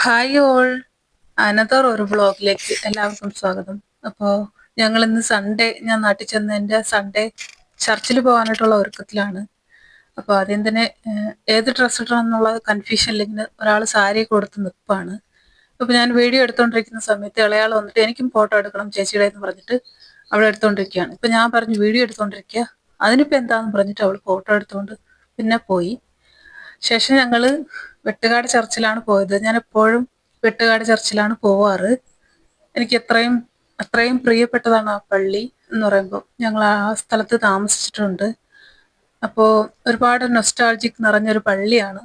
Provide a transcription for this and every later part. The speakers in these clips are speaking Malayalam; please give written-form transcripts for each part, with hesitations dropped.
ഹായ് ഓൾ, അനദർ ഒരു വ്ളോഗിലേക്ക് എല്ലാവർക്കും സ്വാഗതം. അപ്പോൾ ഞങ്ങൾ ഇന്ന് സൺഡേ, ഞാൻ നാട്ടിൽ ചെന്നതിൻ്റെ സൺഡേ ചർച്ചിൽ പോകാനായിട്ടുള്ള ഒരുക്കത്തിലാണ്. അപ്പോൾ ആദ്യം തന്നെ ഏത് ഡ്രസ്സ് ഇടണം എന്നുള്ള കൺഫ്യൂഷനിലിങ്ങനെ ഒരാൾ സാരി കൊടുത്ത് നിൽപ്പാണ്. അപ്പോൾ ഞാൻ വീഡിയോ എടുത്തുകൊണ്ടിരിക്കുന്ന സമയത്ത് ഇളയാൾ വന്നിട്ട് എനിക്കും ഫോട്ടോ എടുക്കണം ചേച്ചിയുടെ എന്ന് പറഞ്ഞിട്ട് അവൾ എടുത്തുകൊണ്ടിരിക്കുകയാണ്. ഇപ്പം ഞാൻ പറഞ്ഞു വീഡിയോ എടുത്തുകൊണ്ടിരിക്കുക, അതിനിപ്പോൾ എന്താണെന്ന് പറഞ്ഞിട്ട് അവൾ ഫോട്ടോ എടുത്തുകൊണ്ട് പിന്നെ പോയി. ശേഷം ഞങ്ങൾ വെട്ടുകാട് ചർച്ചിലാണ് പോയത്. ഞാൻ എപ്പോഴും വെട്ടുകാട് ചർച്ചിലാണ് പോവാറ്. എനിക്ക് അത്രയും പ്രിയപ്പെട്ടതാണ് ആ പള്ളി എന്ന് പറയുമ്പോൾ. ഞങ്ങൾ ആ സ്ഥലത്ത് താമസിച്ചിട്ടുണ്ട്. അപ്പോൾ ഒരുപാട് നൊസ്റ്റാൾജിക് നിറഞ്ഞൊരു പള്ളിയാണ്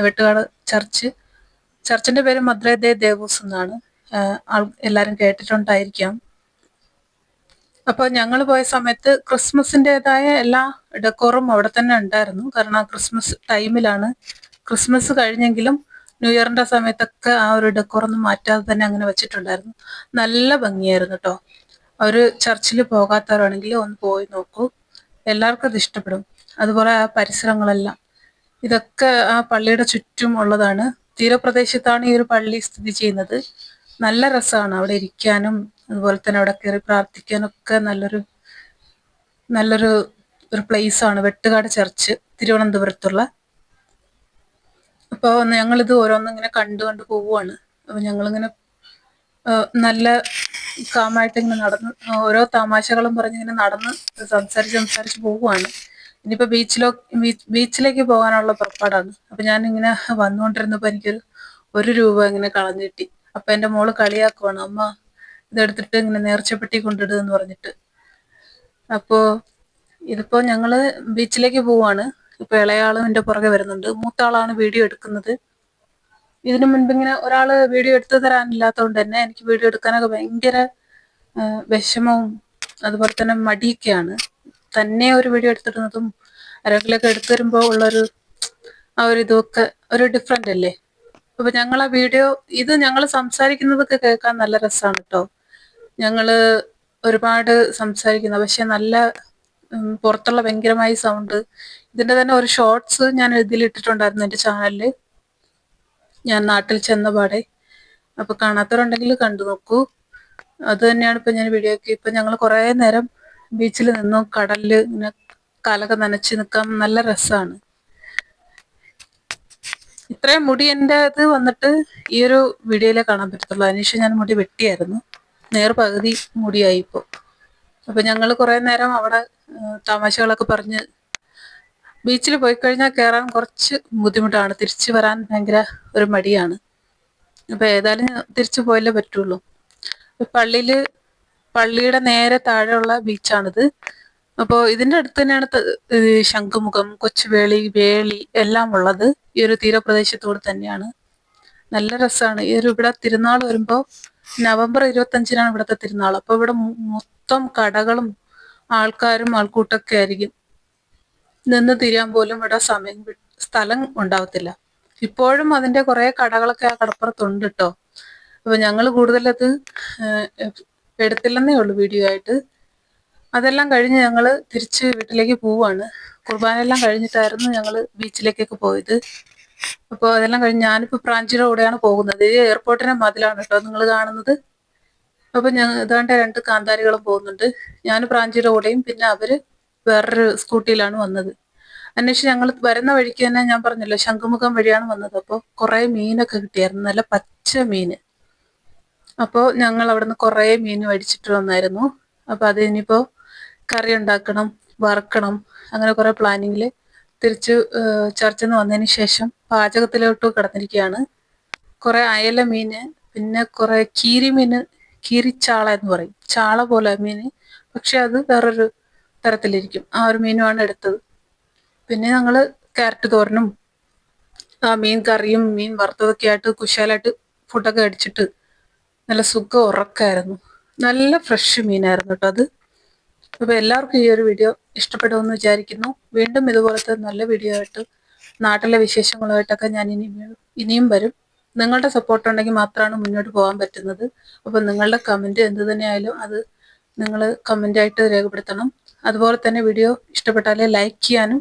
വെട്ടുകാട് ചർച്ച്. ചർച്ചിന്റെ പേര് മദ്രേ ദേ ദേവൂസ് എന്നാണ്. എല്ലാവരും കേട്ടിട്ടുണ്ടായിരിക്കാം. അപ്പോൾ ഞങ്ങൾ പോയ സമയത്ത് ക്രിസ്മസിൻ്റെതായ എല്ലാ ഡെക്കോറും അവിടെ തന്നെ ഉണ്ടായിരുന്നു. കാരണം ആ ക്രിസ്മസ് ടൈമിലാണ്. ക്രിസ്മസ് കഴിഞ്ഞെങ്കിലും ന്യൂ ഇയറിന്റെ സമയത്തൊക്കെ ആ ഒരു ഡെക്കോറൊന്നും മാറ്റാതെ തന്നെ അങ്ങനെ വെച്ചിട്ടുണ്ടായിരുന്നു. നല്ല ഭംഗിയായിരുന്നു കേട്ടോ. ഒരു ചർച്ചിൽ പോകാത്തവരാണെങ്കിൽ ഒന്ന് പോയി നോക്കൂ, എല്ലാവർക്കും അത് ഇഷ്ടപ്പെടും. അതുപോലെ ആ പരിസരങ്ങളെല്ലാം, ഇതൊക്കെ ആ പള്ളിയുടെ ചുറ്റും ഉള്ളതാണ്. തീരപ്രദേശത്താണ് ഈ ഒരു പള്ളി സ്ഥിതി ചെയ്യുന്നത്. നല്ല രസമാണ് അവിടെ ഇരിക്കാനും അതുപോലെ തന്നെ അവിടെ കയറി പ്രാർത്ഥിക്കാനും ഒക്കെ നല്ലൊരു പ്ലേസ് ആണ് വെട്ടുകാട് ചർച്ച്, തിരുവനന്തപുരത്തുള്ള. അപ്പോൾ ഞങ്ങളിത് ഓരോന്നിങ്ങനെ കണ്ടു പോവുകയാണ്. അപ്പോൾ ഞങ്ങളിങ്ങനെ നല്ല കാമായിട്ട് ഇങ്ങനെ നടന്ന് ഓരോ തമാശകളും പറഞ്ഞിങ്ങനെ നടന്ന് സംസാരിച്ച് പോവുകയാണ്. ഇനിയിപ്പോൾ ബീച്ചിലേക്ക് പോകാനുള്ള പുറപ്പാടാണ്. അപ്പം ഞാനിങ്ങനെ വന്നുകൊണ്ടിരുന്നപ്പോൾ ഒരു രൂപ ഇങ്ങനെ കളഞ്ഞു കിട്ടി. അപ്പം എൻ്റെ മോള് കളിയാക്കുവാണ്, അമ്മ ഇതെടുത്തിട്ട് ഇങ്ങനെ നേർച്ചപ്പെട്ടി കൊണ്ടിടുക എന്ന് പറഞ്ഞിട്ട്. അപ്പോൾ ഇതിപ്പോൾ ഞങ്ങൾ ബീച്ചിലേക്ക് പോവാണ്. ഇപ്പോൾ ഇളയാളും എൻ്റെ പുറകെ വരുന്നുണ്ട്. മൂത്താളാണ് വീഡിയോ എടുക്കുന്നത്. ഇതിനു മുൻപ് ഇങ്ങനെ ഒരാൾ വീഡിയോ എടുത്തു തരാനില്ലാത്തതുകൊണ്ട് തന്നെ എനിക്ക് വീഡിയോ എടുക്കാനൊക്കെ ഭയങ്കര വിഷമവും അതുപോലെ തന്നെ മടിയൊക്കെയാണ്. തന്നെ ഒരു വീഡിയോ എടുത്തിടുന്നതും ആരെങ്കിലുമൊക്കെ എടുത്തു തരുമ്പോൾ ഉള്ളൊരു ആ ഒരു ഇതൊക്കെ ഒരു ഡിഫറെൻ്റ് അല്ലേ. അപ്പോൾ ഞങ്ങൾ ആ വീഡിയോ ഞങ്ങൾ സംസാരിക്കുന്നതൊക്കെ കേൾക്കാൻ നല്ല രസമാണ് കേട്ടോ. ഞങ്ങൾ ഒരുപാട് സംസാരിക്കുന്ന, പക്ഷെ നല്ല പുറത്തുള്ള ഭയങ്കരമായ സൗണ്ട്. ഇതിൻ്റെ തന്നെ ഒരു ഷോർട്സ് ഞാൻ ഇതിലിട്ടിട്ടുണ്ടായിരുന്നു എൻ്റെ ചാനലിൽ, ഞാൻ നാട്ടിൽ ചെന്ന പാടെ. അപ്പോൾ കാണാത്തവരുണ്ടെങ്കിൽ കണ്ടു നോക്കൂ. അത് തന്നെയാണ് ഇപ്പം ഞാൻ വീഡിയോ ആക്കി. ഇപ്പം ഞങ്ങൾ കുറേ നേരം ബീച്ചിൽ നിന്നു, കടലിൽ ഇങ്ങനെ കാലൊക്കെ നനച്ച് നിൽക്കാൻ നല്ല രസമാണ്. ഇത്രയും മുടി എൻ്റെ അത് വന്നിട്ട് ഈ ഒരു വീഡിയോയിലേ കാണാൻ പറ്റത്തുള്ളൂ. അതിനുശേഷം ഞാൻ മുടി വെട്ടിയായിരുന്നു, പകുതി മുടിയായി ഇപ്പോൾ. അപ്പം ഞങ്ങൾ കുറേ നേരം അവിടെ തമാശകളൊക്കെ പറഞ്ഞ്, ബീച്ചിൽ പോയി കഴിഞ്ഞാൽ കയറാൻ കുറച്ച് ബുദ്ധിമുട്ടാണ്, തിരിച്ചു വരാൻ ഭയങ്കര ഒരു മടിയാണ്. അപ്പോൾ ഏതായാലും തിരിച്ചു പോയല്ലേ പറ്റുള്ളൂ. പള്ളിയുടെ നേരെ താഴെയുള്ള ബീച്ചാണിത്. അപ്പോൾ ഇതിൻ്റെ അടുത്ത് തന്നെയാണ് ശംഖുമുഖം, കൊച്ചുവേളി, വേളി എല്ലാം ഉള്ളത്. ഈ ഒരു തീരപ്രദേശത്തോട് തന്നെയാണ്. നല്ല രസമാണ്. ഇവിടെ തിരുനാൾ വരുമ്പോൾ നവംബർ 25-നാണ് ഇവിടുത്തെ തിരുനാൾ. അപ്പോൾ ഇവിടെ മൊത്തം കടകളും ആൾക്കാരും ആൾക്കൂട്ടൊക്കെ ആയിരിക്കും. നിന്ന് തിരിയാൻ പോലും ഇവിടെ സ്ഥലം ഉണ്ടാവത്തില്ല. ഇപ്പോഴും അതിൻ്റെ കുറേ കടകളൊക്കെ ആ കടപ്പുറത്തുണ്ട് കേട്ടോ. അപ്പോൾ ഞങ്ങൾ കൂടുതലത് എടുത്തില്ലെന്നേ ഉള്ളൂ വീഡിയോ ആയിട്ട്. അതെല്ലാം കഴിഞ്ഞ് ഞങ്ങൾ തിരിച്ച് വീട്ടിലേക്ക് പോവാണ്. കുർബാനയെല്ലാം കഴിഞ്ഞിട്ടായിരുന്നു ഞങ്ങൾ ബീച്ചിലേക്കൊക്കെ പോയത്. അപ്പോൾ അതെല്ലാം കഴിഞ്ഞ് ഞാനിപ്പോൾ പ്രാഞ്ചിയുടെ കൂടെയാണ് പോകുന്നത്. ഈ എയർപോർട്ടിൻ്റെ മതിലാണ് കേട്ടോ നിങ്ങൾ കാണുന്നത്. അപ്പോൾ ഇതാണ്ട് 2 കാന്താരികളും പോകുന്നുണ്ട്. ഞാൻ പ്രാഞ്ചിയുടെ കൂടെയും പിന്നെ അവർ വേറൊരു സ്കൂട്ടിയിലാണ് വന്നത്. അന്വേഷിച്ച് ഞങ്ങൾ വരുന്ന വഴിക്ക് തന്നെ ഞാൻ പറഞ്ഞല്ലോ ശംഖുമുഖം വഴിയാണ് വന്നത്. അപ്പോൾ കുറേ മീനൊക്കെ കിട്ടിയായിരുന്നു, നല്ല പച്ച മീൻ. അപ്പോൾ ഞങ്ങൾ അവിടെ നിന്ന് കുറേ മീൻ മേടിച്ചിട്ട് വന്നായിരുന്നു. അപ്പോൾ അത് ഇനിയിപ്പോൾ കറി ഉണ്ടാക്കണം, വറുക്കണം, അങ്ങനെ കുറേ പ്ലാനിങ്ങിൽ തിരിച്ച് ചർച്ചിൽ നിന്ന് വന്നതിന് ശേഷം പാചകത്തിലോട്ട് കിടന്നിരിക്കുകയാണ്. കുറേ അയല മീൻ, പിന്നെ കുറേ കീരിച്ചാള എന്ന് പറയും, ചാള പോലെ മീൻ, പക്ഷെ അത് വേറൊരു തരത്തിലിരിക്കും. ആ ഒരു മീനുമാണ് എടുത്തത്. പിന്നെ ഞങ്ങൾ ക്യാരറ്റ് തോരനും ആ മീൻ കറിയും മീൻ വറുത്തതൊക്കെ ആയിട്ട് കുശാലായിട്ട് ഫുഡൊക്കെ അടിച്ചിട്ട് നല്ല സുഖം ഉറക്കമായിരുന്നു. നല്ല ഫ്രഷ് മീനായിരുന്നു കേട്ടോ അത്. അപ്പോൾ എല്ലാവർക്കും ഈ ഒരു വീഡിയോ ഇഷ്ടപ്പെടുമെന്ന് വിചാരിക്കുന്നു. വീണ്ടും ഇതുപോലത്തെ നല്ല വീഡിയോ ആയിട്ട്, നാട്ടിലെ വിശേഷങ്ങളുമായിട്ടൊക്കെ ഞാൻ ഇനിയും വരും. നിങ്ങളുടെ സപ്പോർട്ട് ഉണ്ടെങ്കിൽ മാത്രമാണ് മുന്നോട്ട് പോകാൻ പറ്റുന്നത്. അപ്പോൾ നിങ്ങളുടെ കമൻറ്റ് എന്ത് തന്നെയായാലും അത് നിങ്ങൾ കമൻ്റായിട്ട് രേഖപ്പെടുത്തണം. അതുപോലെ തന്നെ വീഡിയോ ഇഷ്ടപ്പെട്ടാലേ ലൈക്ക് ചെയ്യാനും